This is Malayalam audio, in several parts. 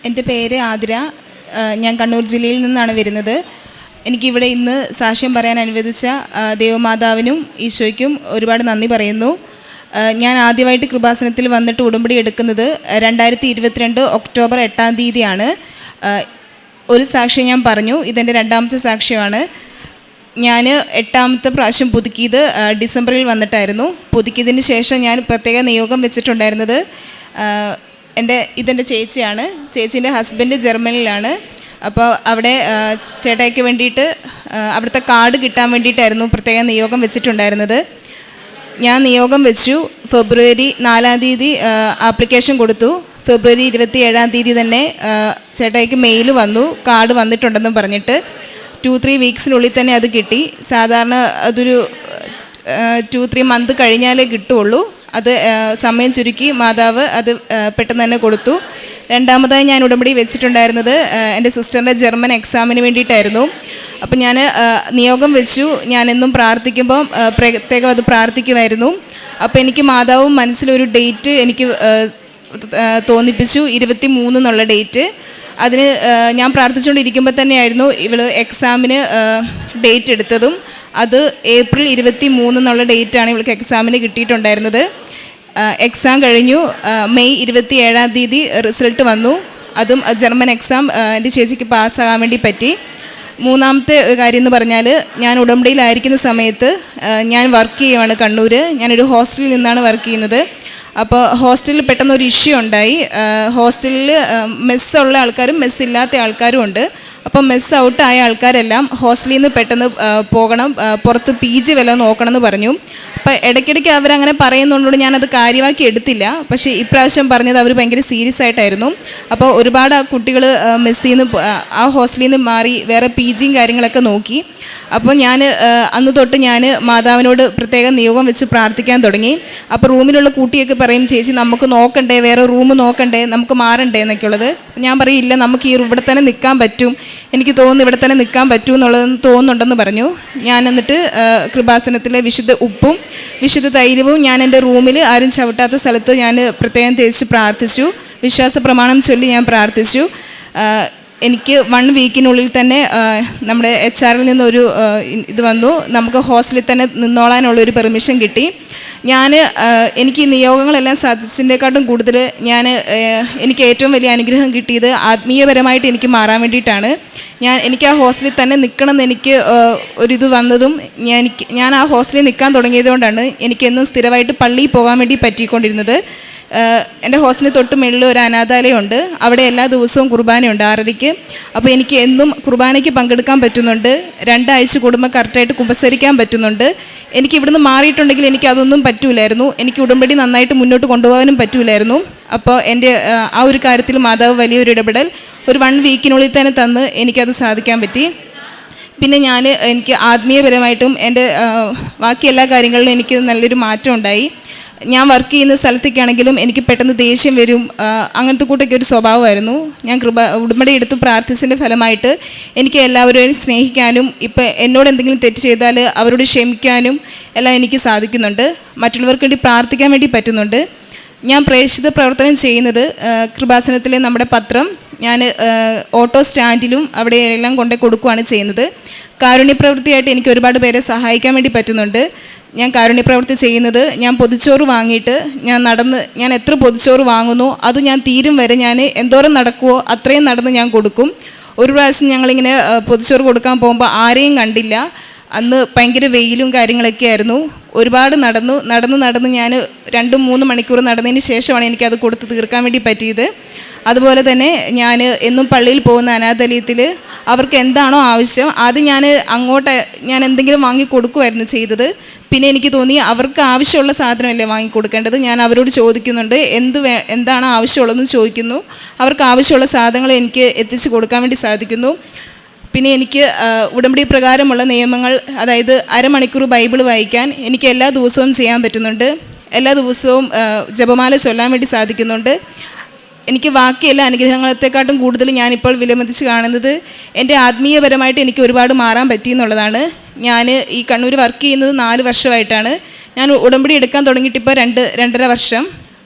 എൻ്റെ പേര് ആതിര. ഞാൻ കണ്ണൂർ ജില്ലയിൽ നിന്നാണ് വരുന്നത്. എനിക്കിവിടെ ഇന്ന് സാക്ഷ്യം പറയാൻ അനുവദിച്ച ദേവമാതാവിനും ഈശോയ്ക്കും ഒരുപാട് നന്ദി പറയുന്നു. ഞാൻ ആദ്യമായിട്ട് കൃപാസനത്തിൽ വന്നിട്ട് ഉടമ്പടി എടുക്കുന്നത് 2022 ഒക്ടോബർ 8-ാം തീയതിയാണ്. ഒരു സാക്ഷ്യം ഞാൻ പറഞ്ഞു, ഇതെൻ്റെ രണ്ടാമത്തെ സാക്ഷ്യമാണ്. ഞാൻ 8ാമത്തെ പ്രാവശ്യം പുതുക്കിയത് ഡിസംബറിൽ വന്നിട്ടായിരുന്നു. പുതുക്കിയതിന് ശേഷം ഞാൻ പ്രത്യേക നിയോഗം വെച്ചിട്ടുണ്ടായിരുന്നത് ഇതെൻ്റെ ചേച്ചിയാണ്. ചേച്ചീൻ്റെ ഹസ്ബൻഡ് ജർമ്മനിയിലാണ്. അപ്പോൾ അവിടെ ചേട്ടായിക്ക് വേണ്ടിയിട്ട് അവിടുത്തെ കാർഡ് കിട്ടാൻ വേണ്ടിയിട്ടായിരുന്നു പ്രത്യേക നിയോഗം വെച്ചിട്ടുണ്ടായിരുന്നത്. ഞാൻ നിയോഗം വെച്ചു. ഫെബ്രുവരി 4-ാം തീയതി ആപ്ലിക്കേഷൻ കൊടുത്തു. ഫെബ്രുവരി 27-ാം തീയതി തന്നെ ചേട്ടായിക്ക് മെയിൽ വന്നു, കാർഡ് വന്നിട്ടുണ്ടെന്നും പറഞ്ഞിട്ട്. 2-3 വീക്സിനുള്ളിൽ തന്നെ അത് കിട്ടി. സാധാരണ അതൊരു 2-3 മന്ത് കഴിഞ്ഞാലേ കിട്ടുള്ളൂ. അത് സമയം ചുരുക്കി മാതാവ് അത് പെട്ടെന്ന് തന്നെ കൊടുത്തു. രണ്ടാമതായി ഞാൻ ഉടമ്പടി വെച്ചിട്ടുണ്ടായിരുന്നത് എൻ്റെ സിസ്റ്ററിൻ്റെ ജർമ്മൻ എക്സാമിന് വേണ്ടിയിട്ടായിരുന്നു. അപ്പം ഞാൻ നിയോഗം വെച്ചു. ഞാനെന്നും പ്രാർത്ഥിക്കുമ്പം പ്രത്യേകം അത് പ്രാർത്ഥിക്കുമായിരുന്നു. അപ്പോൾ എനിക്ക് മാതാവും മനസ്സിലൊരു ഡേറ്റ് എനിക്ക് തോന്നിപ്പിച്ചു, 23 എന്നുള്ള ഡേറ്റ്. അതിന് ഞാൻ പ്രാർത്ഥിച്ചുകൊണ്ടിരിക്കുമ്പോൾ തന്നെയായിരുന്നു ഇവൾ എക്സാമിന് ഡേറ്റ് എടുത്തതും. അത് ഏപ്രിൽ 23 എന്നുള്ള ഡേറ്റാണ് ഇവൾക്ക് എക്സാമിന് കിട്ടിയിട്ടുണ്ടായിരുന്നത്. എക്സാം കഴിഞ്ഞു. മെയ് 27-ാം തീയതി റിസൾട്ട് വന്നു. അതും ജർമ്മൻ എക്സാം എൻ്റെ ചേച്ചിക്ക് പാസ്സാകാൻ വേണ്ടി പറ്റി. മൂന്നാമത്തെ കാര്യം എന്ന് പറഞ്ഞാൽ, ഞാൻ ഉടമ്പടിയിലായിരിക്കുന്ന സമയത്ത് ഞാൻ വർക്ക് ചെയ്യുവാണ് കണ്ണൂർ. ഞാനൊരു ഹോസ്റ്റലിൽ നിന്നാണ് വർക്ക് ചെയ്യുന്നത്. അപ്പോൾ ഹോസ്റ്റലിൽ പെട്ടെന്നൊരു ഇഷ്യൂ ഉണ്ടായി. ഹോസ്റ്റലിൽ മെസ്സുള്ള ആൾക്കാരും മെസ്സില്ലാത്ത ആൾക്കാരും ഉണ്ട്. അപ്പം മെസ്സ് ഔട്ടായ ആൾക്കാരെല്ലാം ഹോസ്റ്റലിൽ നിന്ന് പെട്ടെന്ന് പോകണം, പുറത്ത് PG വല്ലതും നോക്കണം എന്ന് പറഞ്ഞു. അപ്പോൾ ഇടയ്ക്കിടയ്ക്ക് അവരങ്ങനെ പറയുന്നതുകൊണ്ട് ഞാനത് കാര്യമാക്കി എടുത്തില്ല. പക്ഷേ ഇപ്രാവശ്യം പറഞ്ഞത് അവർ ഭയങ്കര സീരിയസ് ആയിട്ടായിരുന്നു. അപ്പോൾ ഒരുപാട് കുട്ടികൾ മെസ്സിൽ നിന്ന് ആ ഹോസ്റ്റലിൽ നിന്ന് മാറി വേറെ PGയും കാര്യങ്ങളൊക്കെ നോക്കി. അപ്പോൾ ഞാൻ അന്ന് തൊട്ട് ഞാൻ മാതാവിനോട് പ്രത്യേകം നിയോഗം വെച്ച് പ്രാർത്ഥിക്കാൻ തുടങ്ങി. അപ്പോൾ റൂമിലുള്ള കുട്ടിയൊക്കെ പറയും, ചേച്ചി നമുക്ക് നോക്കണ്ടേ, വേറെ റൂം നോക്കണ്ടേ, നമുക്ക് മാറണ്ടേ എന്നൊക്കെ ഉള്ളത്. ഞാൻ പറയും, ഇല്ല, നമുക്ക് ഇവിടെ തന്നെ നിൽക്കാൻ പറ്റും, എനിക്ക് തോന്നുന്നു ഇവിടെ തന്നെ നിൽക്കാൻ പറ്റും എന്നുള്ളതെന്ന് തോന്നുന്നുണ്ടെന്ന് പറഞ്ഞു. ഞാൻ എന്നിട്ട് കൃപാസനത്തിലെ വിശുദ്ധ ഉപ്പും വിശുദ്ധ തൈലവും ഞാൻ എൻ്റെ റൂമിൽ ആരും ചവിട്ടാത്ത സ്ഥലത്ത് ഞാൻ പ്രത്യേകം തേച്ച് പ്രാർത്ഥിച്ചു. വിശ്വാസ പ്രമാണം ചൊല്ലി ഞാൻ പ്രാർത്ഥിച്ചു. എനിക്ക് 1 വീക്കിനുള്ളിൽ തന്നെ നമ്മുടെ HR-ൽ നിന്നൊരു ഇത് വന്നു, നമുക്ക് ഹോസ്റ്റലിൽ തന്നെ നിന്നോളാനുള്ളൊരു പെർമിഷൻ കിട്ടി. എനിക്ക് ഈ നിയോഗങ്ങളെല്ലാം സാധിച്ചതിൻ്റെക്കാട്ടും കൂടുതൽ എനിക്ക് ഏറ്റവും വലിയ അനുഗ്രഹം കിട്ടിയത് ആത്മീയപരമായിട്ട് എനിക്ക് മാറാൻ വേണ്ടിയിട്ടാണ്. എനിക്ക് ആ ഹോസ്റ്റലിൽ തന്നെ നിൽക്കണമെന്ന് എനിക്ക് ഒരിത് വന്നതും ഞാൻ ആ ഹോസ്റ്റലിൽ നിൽക്കാൻ തുടങ്ങിയതുകൊണ്ടാണ് എനിക്കെന്നും സ്ഥിരമായിട്ട് പള്ളിയിൽ പോകാൻ വേണ്ടി പറ്റിക്കൊണ്ടിരുന്നത്. എൻ്റെ ഹോസ്റ്റലിന് തൊട്ട് മുകളിൽ ഒരു അനാഥാലയമുണ്ട്. അവിടെ എല്ലാ ദിവസവും കുർബാനയുണ്ട് 6:30. അപ്പോൾ എനിക്ക് എന്നും കുർബാനയ്ക്ക് പങ്കെടുക്കാൻ പറ്റുന്നുണ്ട്. 2 ആഴ്ച കൂടുമ്പോൾ കറക്റ്റായിട്ട് കുമ്പസരിക്കാൻ പറ്റുന്നുണ്ട്. എനിക്ക് ഇവിടുന്ന് മാറിയിട്ടുണ്ടെങ്കിൽ എനിക്കതൊന്നും പറ്റൂലായിരുന്നു. എനിക്ക് ഉടമ്പടി നന്നായിട്ട് മുന്നോട്ട് കൊണ്ടുപോകാനും പറ്റൂലായിരുന്നു. അപ്പോൾ എൻ്റെ ആ ഒരു കാര്യത്തിൽ മാതാവ് വലിയൊരു ഇടപെടൽ ഒരു 1 വീക്കിനുള്ളിൽ തന്നെ തന്ന് എനിക്കത് സാധിക്കാൻ പറ്റി. പിന്നെ എനിക്ക് ആത്മീയപരമായിട്ടും എൻ്റെ ബാക്കി എല്ലാ കാര്യങ്ങളിലും എനിക്ക് നല്ലൊരു മാറ്റം ഉണ്ടായി. ഞാൻ വർക്ക് ചെയ്യുന്ന സ്ഥലത്തേക്കാണെങ്കിലും എനിക്ക് പെട്ടെന്ന് ദേഷ്യം വരും, അങ്ങനത്തെ കൂട്ടൊക്കെ ഒരു സ്വഭാവമായിരുന്നു. ഞാൻ ഉടമ്പടി എടുത്ത് പ്രാർത്ഥിച്ചതിൻ്റെ ഫലമായിട്ട് എനിക്ക് എല്ലാവരെയും സ്നേഹിക്കാനും ഇപ്പം എന്നോട് എന്തെങ്കിലും തെറ്റ് ചെയ്താൽ അവരോട് ക്ഷമിക്കാനും എല്ലാം എനിക്ക് സാധിക്കുന്നുണ്ട്. മറ്റുള്ളവർക്ക് വേണ്ടി പ്രാർത്ഥിക്കാൻ വേണ്ടി പറ്റുന്നുണ്ട്. ഞാൻ പ്രേക്ഷിത പ്രവർത്തനം ചെയ്യുന്നത് കൃപാസനത്തിലെ നമ്മുടെ പത്രം ഞാൻ ഓട്ടോ സ്റ്റാൻഡിലും അവിടെ എല്ലാം കൊണ്ടു കൊടുക്കുകയാണ് ചെയ്യുന്നത്. കാരുണ്യപ്രവൃത്തിയായിട്ട് എനിക്ക് ഒരുപാട് പേരെ സഹായിക്കാൻ വേണ്ടി പറ്റുന്നുണ്ട്. ഞാൻ കാരുണ്യപ്രവൃത്തി ചെയ്യുന്നത്, ഞാൻ പൊതിച്ചോറ് വാങ്ങിയിട്ട് ഞാൻ എത്ര പൊതിച്ചോറ് വാങ്ങുന്നു അത് ഞാൻ തീരും വരെ ഞാൻ എന്തോരം നടക്കുമോ അത്രയും നടന്ന് ഞാൻ കൊടുക്കും. ഒരു പ്രാവശ്യം ഞങ്ങളിങ്ങനെ പൊതിച്ചോറ് കൊടുക്കാൻ പോകുമ്പോൾ ആരെയും കണ്ടില്ല. അന്ന് ഭയങ്കര വെയിലും കാര്യങ്ങളൊക്കെ ആയിരുന്നു. ഒരുപാട് നടന്ന് ഞാൻ 2-3 മണിക്കൂർ നടന്നതിന് ശേഷമാണ് എനിക്കത് കൊടുത്ത് തീർക്കാൻ വേണ്ടി പറ്റിയത്. അതുപോലെ തന്നെ ഞാൻ എന്നും പള്ളിയിൽ പോകുന്ന അനാഥാലയത്തിൽ അവർക്ക് എന്താണോ ആവശ്യം അത് ഞാൻ എന്തെങ്കിലും വാങ്ങി കൊടുക്കുമായിരുന്നു ചെയ്തത്. പിന്നെ എനിക്ക് തോന്നി അവർക്ക് ആവശ്യമുള്ള സാധനമല്ലേ വാങ്ങിക്കൊടുക്കേണ്ടത്. ഞാൻ അവരോട് ചോദിക്കുന്നുണ്ട്, എന്താണ് ആവശ്യമുള്ളതെന്ന് ചോദിക്കുന്നു. അവർക്ക് ആവശ്യമുള്ള സാധനങ്ങൾ എനിക്ക് എത്തിച്ച് കൊടുക്കാൻ വേണ്ടി സാധിക്കുന്നു. പിന്നെ എനിക്ക് ഉടമ്പടി പ്രകാരമുള്ള നിയമങ്ങൾ, അതായത് അരമണിക്കൂർ ബൈബിൾ വായിക്കാൻ എനിക്ക് എല്ലാ ദിവസവും ചെയ്യാൻ പറ്റുന്നുണ്ട്. എല്ലാ ദിവസവും ജപമാല ചൊല്ലാൻ വേണ്ടി സാധിക്കുന്നുണ്ട്. എനിക്ക് ബാക്കി എല്ലാ അനുഗ്രഹങ്ങളത്തെക്കാട്ടും കൂടുതൽ ഞാനിപ്പോൾ വിലമതിച്ച് കാണുന്നത് എൻ്റെ ആത്മീയപരമായിട്ട് എനിക്ക് ഒരുപാട് മാറാൻ പറ്റിയെന്നുള്ളതാണ്. ഞാൻ ഈ കണ്ണൂർ വർക്ക് ചെയ്യുന്നത് 4 വർഷമായിട്ടാണ്. ഞാൻ ഉടമ്പടി എടുക്കാൻ തുടങ്ങിയിട്ട് ഇപ്പോൾ 2-2.5 വർഷം.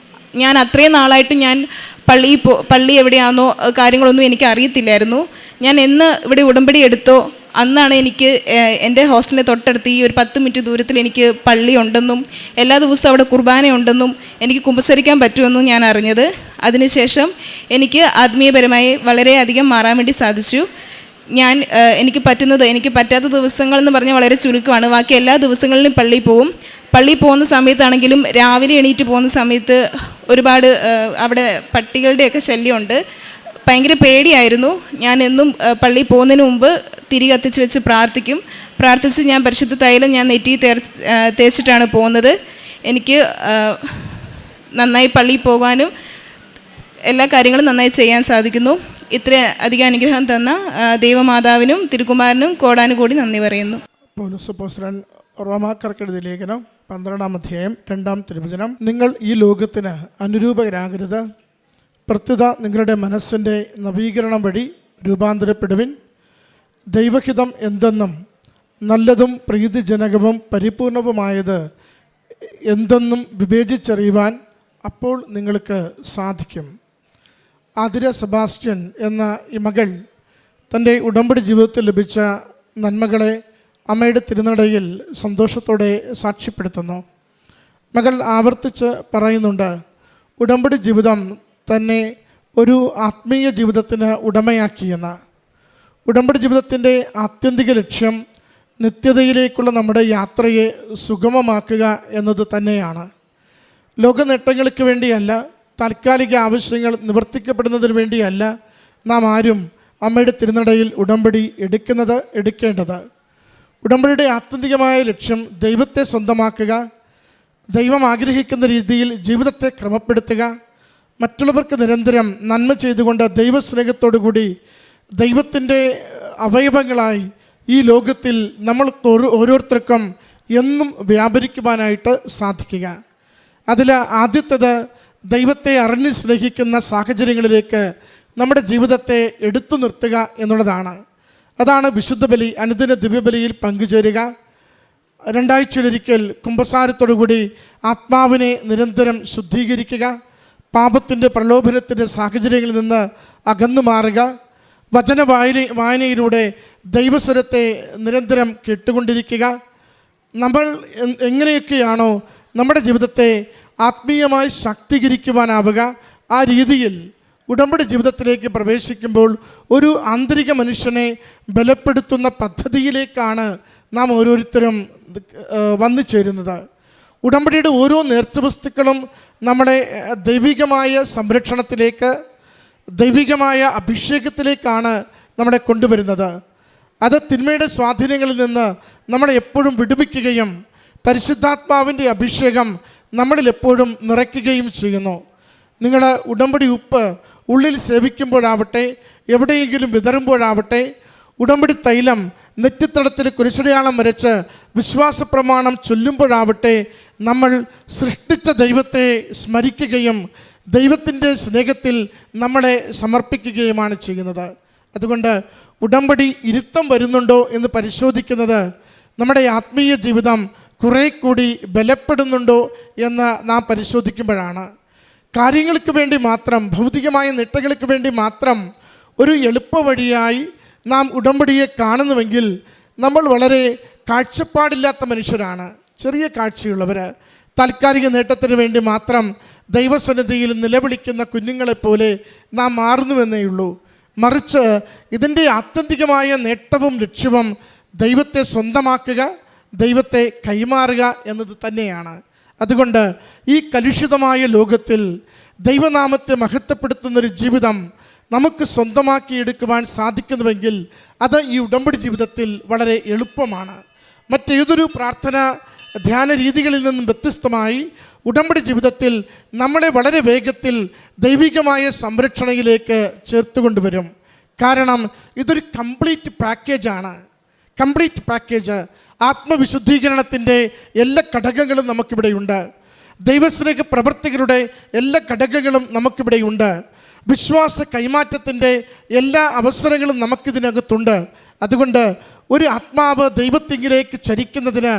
ഞാൻ അത്രയും നാളായിട്ട് ഞാൻ പള്ളി എവിടെയാണെന്നോ കാര്യങ്ങളൊന്നും എനിക്ക് അറിയത്തില്ലായിരുന്നു. ഞാൻ എന്ന് ഇവിടെ ഉടമ്പടി എടുത്തോ അന്നാണ് എനിക്ക് എൻ്റെ ഹോസ്റ്റലിൻ്റെ തൊട്ടടുത്ത് ഈ ഒരു 10 മിനിറ്റ് ദൂരത്തിൽ എനിക്ക് പള്ളി ഉണ്ടെന്നും എല്ലാ ദിവസവും അവിടെ കുർബാന ഉണ്ടെന്നും എനിക്ക് കുമ്പസരിക്കാൻ പറ്റുമെന്നും ഞാൻ അറിഞ്ഞത്. അതിനുശേഷം എനിക്ക് ആത്മീയപരമായി വളരെയധികം മാറാൻ വേണ്ടി സാധിച്ചു. എനിക്ക് പറ്റാത്ത ദിവസങ്ങളെന്ന് പറഞ്ഞാൽ വളരെ ചുരുക്കമാണ്. ബാക്കി എല്ലാ ദിവസങ്ങളിലും പള്ളിയിൽ പോകുന്ന സമയത്താണെങ്കിലും രാവിലെ എണീറ്റ് പോകുന്ന സമയത്ത് ഒരുപാട് അവിടെ പട്ടികളുടെയൊക്കെ ശല്യമുണ്ട്. ഭയങ്കര പേടിയായിരുന്നു. ഞാൻ എന്നും പള്ളിയിൽ പോകുന്നതിന് മുമ്പ് തിരി കത്തിച്ച് വെച്ച് പ്രാർത്ഥിച്ച് ഞാൻ പരിശുദ്ധ തൈലം ഞാൻ നെറ്റി തേച്ചിട്ടാണ് പോകുന്നത്. എനിക്ക് നന്നായി പള്ളിയിൽ പോകാനും എല്ലാ കാര്യങ്ങളും നന്നായി ചെയ്യാൻ സാധിക്കുന്നു. ഇത്ര അധികം അനുഗ്രഹം തന്ന ദൈവമാതാവിനും തിരുക്കുമാരനും കോടാനുകൂടി നന്ദി പറയുന്നു. പൗലോസ് അപ്പോസ്തലൻ റോമാക്കാർക്കെഴുതിയ ലേഖനം 12-ാം അധ്യായം 2-ാം തിരുവചനം. നിങ്ങൾ ഈ ലോകത്തിന് അനുരൂപകരാകരുത്, പ്രത്യുത നിങ്ങളുടെ മനസ്സിൻ്റെ നവീകരണം വഴി രൂപാന്തരപ്പെടുവിൻ. ദൈവഹിതം എന്തെന്നും നല്ലതും പ്രീതിജനകവും പരിപൂർണവുമായത് എന്തെന്നും വിവേചിച്ചറിയുവാൻ അപ്പോൾ നിങ്ങൾക്ക് സാധിക്കും. ആതിര സെബാസ്റ്റ്യൻ എന്ന ഈ മകൾ തൻ്റെ ഉടമ്പടി ജീവിതത്തിൽ ലഭിച്ച നന്മകളെ അമ്മയുടെ തിരുനടയിൽ സന്തോഷത്തോടെ സാക്ഷ്യപ്പെടുത്തുന്നു. മകൾ ആവർത്തിച്ച് പറയുന്നുണ്ട്, ഉടമ്പടി ജീവിതം തന്നെ ഒരു ആത്മീയ ജീവിതത്തിന് ഉടമയാക്കിയെന്ന്. ഉടമ്പടി ജീവിതത്തിൻ്റെ ആത്യന്തിക ലക്ഷ്യം നിത്യതയിലേക്കുള്ള നമ്മുടെ യാത്രയെ സുഗമമാക്കുക എന്നത് തന്നെയാണ്. ലോക നേട്ടങ്ങൾക്ക് വേണ്ടിയല്ല, താൽക്കാലിക ആവശ്യങ്ങൾ നിവർത്തിക്കപ്പെടുന്നതിന് വേണ്ടിയല്ല നാം ആരും അമ്മയുടെ തിരുനടയിൽ ഉടമ്പടി എടുക്കേണ്ടത്. ഉടമ്പടിയുടെ ആത്യന്തികമായ ലക്ഷ്യം ദൈവത്തെ സ്വന്തമാക്കുക, ദൈവം ആഗ്രഹിക്കുന്ന രീതിയിൽ ജീവിതത്തെ ക്രമപ്പെടുത്തുക, മറ്റുള്ളവർക്ക് നിരന്തരം നന്മ ചെയ്തുകൊണ്ട് ദൈവസ്നേഹത്തോടുകൂടി ദൈവത്തിൻ്റെ അവയവങ്ങളായി ഈ ലോകത്തിൽ നമ്മൾ ഓരോരുത്തർക്കും എന്നും വ്യാപരിക്കുവാനായിട്ട് സാധിക്കുക. അതിൽ ആദ്യത്തേത് ദൈവത്തെ അറിഞ്ഞ് സ്നേഹിക്കുന്ന സാഹചര്യങ്ങളിലേക്ക് നമ്മുടെ ജീവിതത്തെ എടുത്തു നിർത്തുക എന്നുള്ളതാണ്. അതാണ് വിശുദ്ധ ബലി, അനുദിന ദിവ്യബലിയിൽ പങ്കുചേരുക, 2 ആഴ്ചയിലൊരിക്കൽ കുമ്പസാരത്തോടുകൂടി ആത്മാവിനെ നിരന്തരം ശുദ്ധീകരിക്കുക, പാപത്തിൻ്റെ പ്രലോഭനത്തിൻ്റെ സാഹചര്യങ്ങളിൽ നിന്ന് അകന്നു മാറുക, വചന വായനയിലൂടെ ദൈവസ്വരത്തെ നിരന്തരം കേട്ടുകൊണ്ടിരിക്കുക. നമ്മൾ എങ്ങനെയൊക്കെയാണോ നമ്മുടെ ജീവിതത്തെ ആത്മീയമായി ശാക്തീകരിക്കുവാനാവുക, ആ രീതിയിൽ ഉടമ്പടി ജീവിതത്തിലേക്ക് പ്രവേശിക്കുമ്പോൾ ഒരു ആന്തരിക മനുഷ്യനെ ബലപ്പെടുത്തുന്ന പദ്ധതിയിലേക്കാണ് നാം ഓരോരുത്തരും വന്നു ചേരുന്നത്. ഉടമ്പടിയുടെ ഓരോ നേർച്ചവസ്തുക്കളും നമ്മളെ ദൈവികമായ സംരക്ഷണത്തിലേക്ക്, ദൈവികമായ അഭിഷേകത്തിലേക്കാണ് നമ്മളെ കൊണ്ടുവരുന്നത്. അത് തിന്മയുടെ സ്വാധീനങ്ങളിൽ നിന്ന് നമ്മളെ എപ്പോഴും വിടുവിക്കുകയും പരിശുദ്ധാത്മാവിൻ്റെ അഭിഷേകം നമ്മളിൽ എപ്പോഴും നിറയ്ക്കുകയും ചെയ്യുന്നു. നിങ്ങളുടെ ഉടമ്പടി ഉപ്പ് ഉള്ളിൽ സേവിക്കുമ്പോഴാവട്ടെ, എവിടെയെങ്കിലും വിതറുമ്പോഴാവട്ടെ, ഉടമ്പടി തൈലം നെറ്റിത്തടത്തിൽ കുരിശടയാളം വരച്ച് വിശ്വാസ പ്രമാണം ചൊല്ലുമ്പോഴാവട്ടെ, നമ്മൾ സൃഷ്ടിച്ച ദൈവത്തെ സ്മരിക്കുകയും ദൈവത്തിൻ്റെ സ്നേഹത്തിൽ നമ്മളെ സമർപ്പിക്കുകയുമാണ് ചെയ്യുന്നത്. അതുകൊണ്ട് ഉടമ്പടി ഇരുത്തം വരുന്നുണ്ടോ എന്ന് പരിശോധിക്കുന്നത് നമ്മുടെ ആത്മീയ ജീവിതം കുറേ കൂടി ബലപ്പെടുന്നുണ്ടോ എന്ന് നാം പരിശോധിക്കുമ്പോഴാണ്. കാര്യങ്ങൾക്ക് വേണ്ടി മാത്രം, ഭൗതികമായ നേട്ടങ്ങൾക്ക് വേണ്ടി മാത്രം ഒരു എളുപ്പ വഴിയായി നാം ഉടമ്പടിയെ കാണുന്നുവെങ്കിൽ നമ്മൾ വളരെ കാഴ്ചപ്പാടില്ലാത്ത മനുഷ്യരാണ്. ചെറിയ കാഴ്ചയുള്ളവർ, താൽക്കാലിക നേട്ടത്തിന് വേണ്ടി മാത്രം ദൈവസന്നിധിയിൽ നിലവിളിക്കുന്ന കുഞ്ഞുങ്ങളെപ്പോലെ നാം മാറുന്നുവെന്നേയുള്ളൂ. മറിച്ച് ഇതിൻ്റെ ആത്യന്തികമായ നേട്ടവും ലക്ഷ്യവും ദൈവത്തെ സ്വന്തമാക്കുക, ദൈവത്തെ കൈമാറുക എന്നത് തന്നെയാണ്. അതുകൊണ്ട് ഈ കലുഷിതമായ ലോകത്തിൽ ദൈവനാമത്തെ മഹത്വപ്പെടുത്തുന്നൊരു ജീവിതം നമുക്ക് സ്വന്തമാക്കിയെടുക്കുവാൻ സാധിക്കുന്നുവെങ്കിൽ അത് ഈ ഉടമ്പടി ജീവിതത്തിൽ വളരെ എളുപ്പമാണ്. മറ്റേതൊരു പ്രാർത്ഥന ധ്യാന രീതികളിൽ നിന്നും വ്യത്യസ്തമായി ഉടമ്പടി ജീവിതത്തിൽ നമ്മളെ വളരെ വേഗത്തിൽ ദൈവികമായ സംരക്ഷണയിലേക്ക് ചേർത്തുകൊണ്ടുവരും. കാരണം ഇതൊരു കംപ്ലീറ്റ് പാക്കേജാണ്. Complete package. ആത്മവിശുദ്ധീകരണത്തിൻ്റെ എല്ലാ ഘടകങ്ങളും നമുക്കിവിടെയുണ്ട്. ദൈവസ്നേഹ പ്രവർത്തികളുടെ എല്ലാ ഘടകങ്ങളും നമുക്കിവിടെയുണ്ട്. വിശ്വാസ കൈമാറ്റത്തിൻ്റെ എല്ലാ അവസരങ്ങളും നമുക്കിതിനകത്തുണ്ട്. അതുകൊണ്ട് ഒരു ആത്മാവ് ദൈവത്തിങ്കിലേക്ക് ചരിക്കുന്നതിന്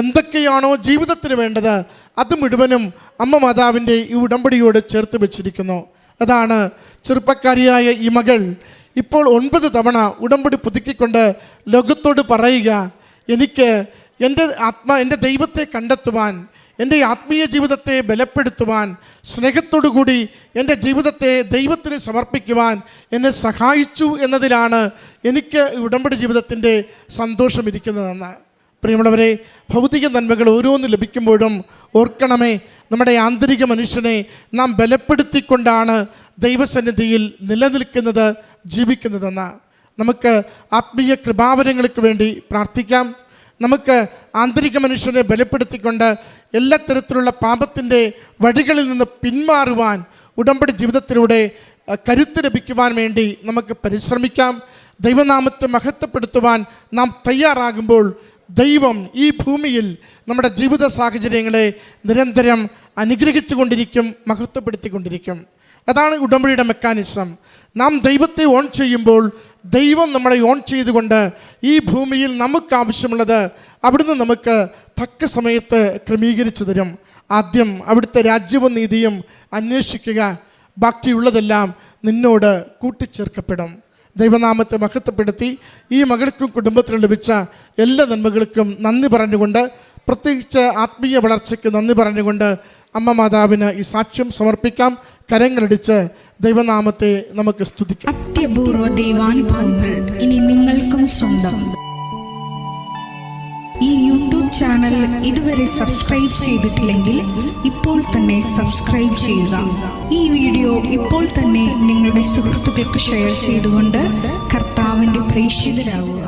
എന്തൊക്കെയാണോ ജീവിതത്തിന് വേണ്ടത് അത് മുഴുവനും അമ്മ മാതാവിൻ്റെ ഈ ഉടമ്പടിയോട് ചേർത്ത് വെച്ചിരിക്കുന്നു. അതാണ് ചെറുപ്പക്കാരിയായ ഈ മകൾ ഇപ്പോൾ 9 തവണ ഉടമ്പടി പുതുക്കിക്കൊണ്ട് ലോകത്തോട് പറയുക, എനിക്ക് എൻ്റെ ദൈവത്തെ കണ്ടെത്തുവാൻ, എൻ്റെ ആത്മീയ ജീവിതത്തെ ബലപ്പെടുത്തുവാൻ, സ്നേഹത്തോടുകൂടി എൻ്റെ ജീവിതത്തെ ദൈവത്തിന് സമർപ്പിക്കുവാൻ എന്നെ സഹായിച്ചു എന്നതിലാണ് എനിക്ക് ഉടമ്പടി ജീവിതത്തിൻ്റെ സന്തോഷമിരിക്കുന്നതെന്ന്. പ്രിയമുള്ളവരെ, ഭൗതിക നന്മകൾ ഓരോന്ന് ലഭിക്കുമ്പോഴും ഓർക്കണമേ, നമ്മുടെ ആന്തരിക മനുഷ്യനെ നാം ബലപ്പെടുത്തിക്കൊണ്ടാണ് ദൈവസന്നിധിയിൽ നിലനിൽക്കുന്നത്, ജീവിക്കുന്നതെന്ന്. നമുക്ക് ആത്മീയ കൃപാവരങ്ങൾക്ക് വേണ്ടി പ്രാർത്ഥിക്കാം. നമുക്ക് ആന്തരിക മനുഷ്യനെ ബലപ്പെടുത്തിക്കൊണ്ട് എല്ലാ തരത്തിലുള്ള പാപത്തിൻ്റെ വഴികളിൽ നിന്ന് പിന്മാറുവാൻ ഉടമ്പടി ജീവിതത്തിലൂടെ കരുത്ത് ലഭിക്കുവാൻ വേണ്ടി നമുക്ക് പരിശ്രമിക്കാം. ദൈവനാമത്തെ മഹത്വപ്പെടുത്തുവാൻ നാം തയ്യാറാകുമ്പോൾ ദൈവം ഈ ഭൂമിയിൽ നമ്മുടെ ജീവിത സാഹചര്യങ്ങളെ നിരന്തരം അനുഗ്രഹിച്ചു കൊണ്ടിരിക്കും, മഹത്വപ്പെടുത്തിക്കൊണ്ടിരിക്കും. അതാണ് ഉടമ്പടിയുടെ മെക്കാനിസം. നാം ദൈവത്തെ ഓൺ ചെയ്യുമ്പോൾ ദൈവം നമ്മളെ ഓൺ ചെയ്തുകൊണ്ട് ഈ ഭൂമിയിൽ നമുക്ക് ആവശ്യമുള്ളത് അവിടുന്ന് നമുക്ക് തക്ക സമയത്ത് ക്രമീകരിച്ചു തരും. ആദ്യം അവിടുത്തെ രാജ്യവും നീതിയും അന്വേഷിക്കുക, ബാക്കിയുള്ളതെല്ലാം നിന്നോട് കൂട്ടിച്ചേർക്കപ്പെടും. ദൈവനാമത്തെ മഹത്വപ്പെടുത്തി ഈ മകൾക്കും കുടുംബത്തിനും ലഭിച്ച എല്ലാ നന്മകൾക്കും നന്ദി പറഞ്ഞുകൊണ്ട്, പ്രത്യേകിച്ച് ആത്മീയ വളർച്ചയ്ക്ക് നന്ദി പറഞ്ഞുകൊണ്ട് അമ്മ മാതാവിന് ഈ സാക്ഷ്യം സമർപ്പിക്കാം. കരങ്ങളടിച്ച് ദൈവനാമത്തെ നമുക്ക് സ്തുതിക്കാം. അത്യപൂർവ ദൈവാനുഭവങ്ങൾ ഇനി നിങ്ങൾക്കും സ്വന്തം. ഈ യൂട്യൂബ് ചാനൽ ഇതുവരെ സബ്സ്ക്രൈബ് ചെയ്തിട്ടില്ലെങ്കിൽ ഇപ്പോൾ തന്നെ സബ്സ്ക്രൈബ് ചെയ്യുക. ഈ വീഡിയോ ഇപ്പോൾ തന്നെ നിങ്ങളുടെ സുഹൃത്തുക്കൾക്ക് ഷെയർ ചെയ്തുകൊണ്ട് കർത്താവിൻ്റെ പ്രേക്ഷിതരാകുക.